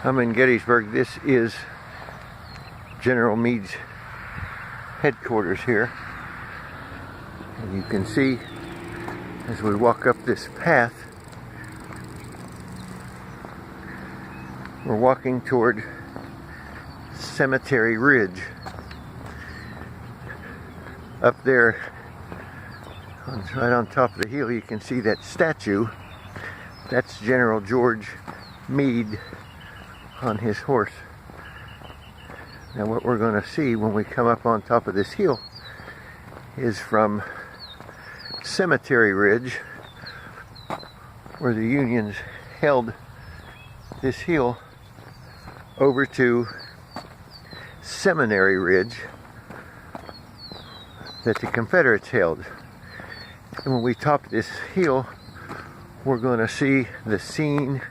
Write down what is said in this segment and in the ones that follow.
I'm in Gettysburg. This is General Meade's headquarters here. And you can see as we walk up this path, we're walking toward Cemetery Ridge. Up there, right on top of the hill, you can see that statue. That's General George Meade on his horse. Now what we're going to see when we come up on top of this hill is from Cemetery Ridge, where the Unions held this hill, over to Seminary Ridge that the Confederates held. And when we top this hill, we're going to see the scene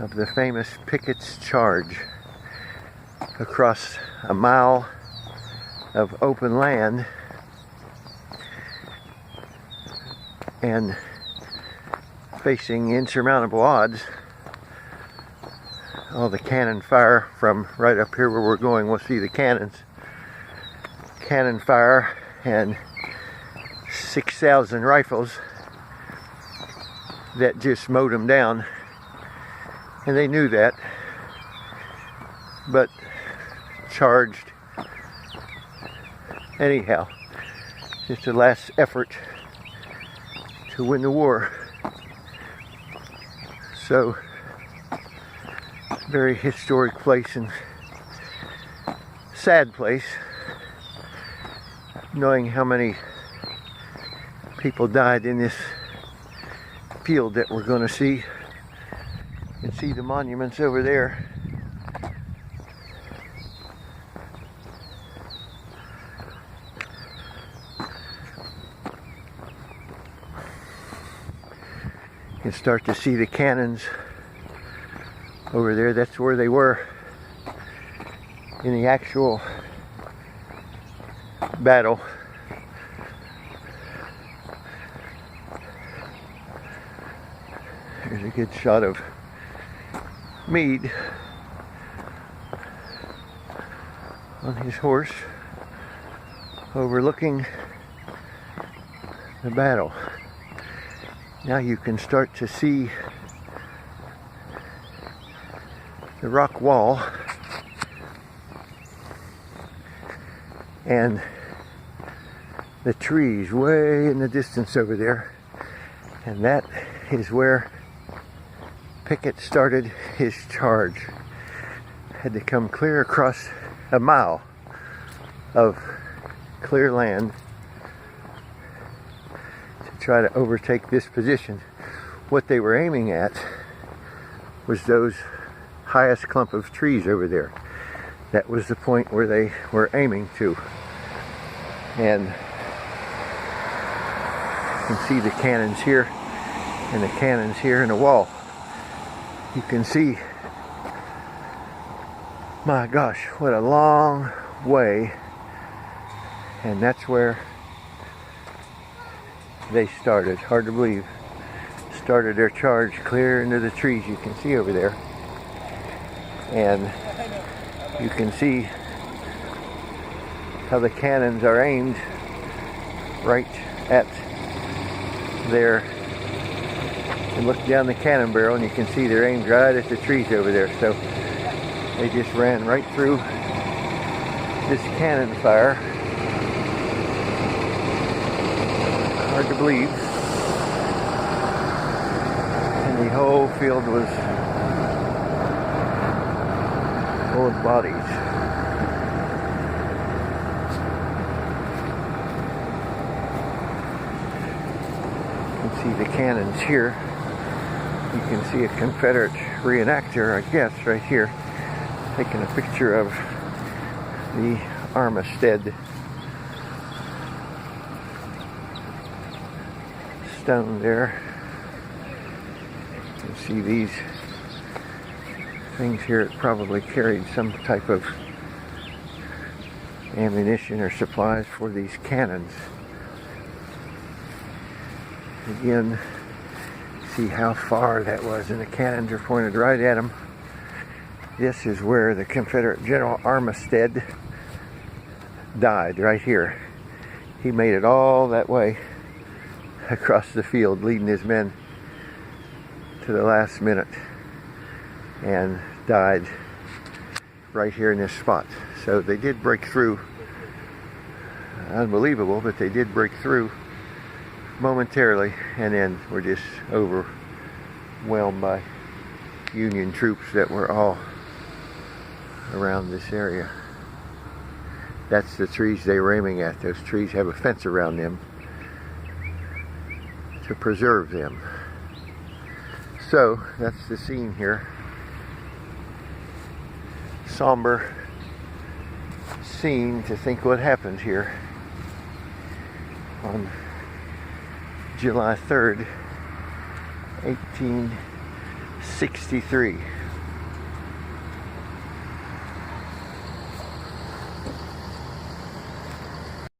of the famous Pickett's Charge across a mile of open land, and facing insurmountable odds. All the cannon fire from right up here where we're going, we'll see the cannons. Cannon fire and 6,000 rifles that just mowed them down. And they knew that, but charged anyhow. Just a last effort to win the war. So, very historic place and sad place, knowing how many people died in this field that we're going to see. You can see the monuments over there. You can start to see the cannons over there. That's where they were in the actual battle. Here's a good shot of Meade on his horse overlooking the battle. Now you can start to see the rock wall and the trees way in the distance over there, and that is where Pickett started his charge. Had to come clear across a mile of clear land to try to overtake this position. What they were aiming at was those highest clump of trees over there. That was the point where they were aiming to. And you can see the cannons here and the cannons here in the wall. You can see, my gosh, what a long way. And that's where they started. Hard to believe. Started their charge clear into the trees you can see over there. And you can see how the cannons are aimed right at there. You look down the cannon barrel and you can see they're aimed right at the trees over there. So they just ran right through this cannon fire. Hard to believe. And the whole field was full of bodies. You can see the cannons here. You can see a Confederate reenactor, I guess, right here, taking a picture of the Armistead stone there. You can see these things here. It probably carried some type of ammunition or supplies for these cannons. Again, see how far that was, and the cannons are pointed right at them. This is where the Confederate General Armistead died, right here. He made it all that way across the field, leading his men to the last minute, and died right here in this spot. So they did break through. Unbelievable, but they did break through momentarily, and then were just overwhelmed by Union troops that were all around this area. That's the trees they were aiming at. Those trees have a fence around them to preserve them. So that's the scene here. Somber scene to think what happened here on July 3rd, 1863.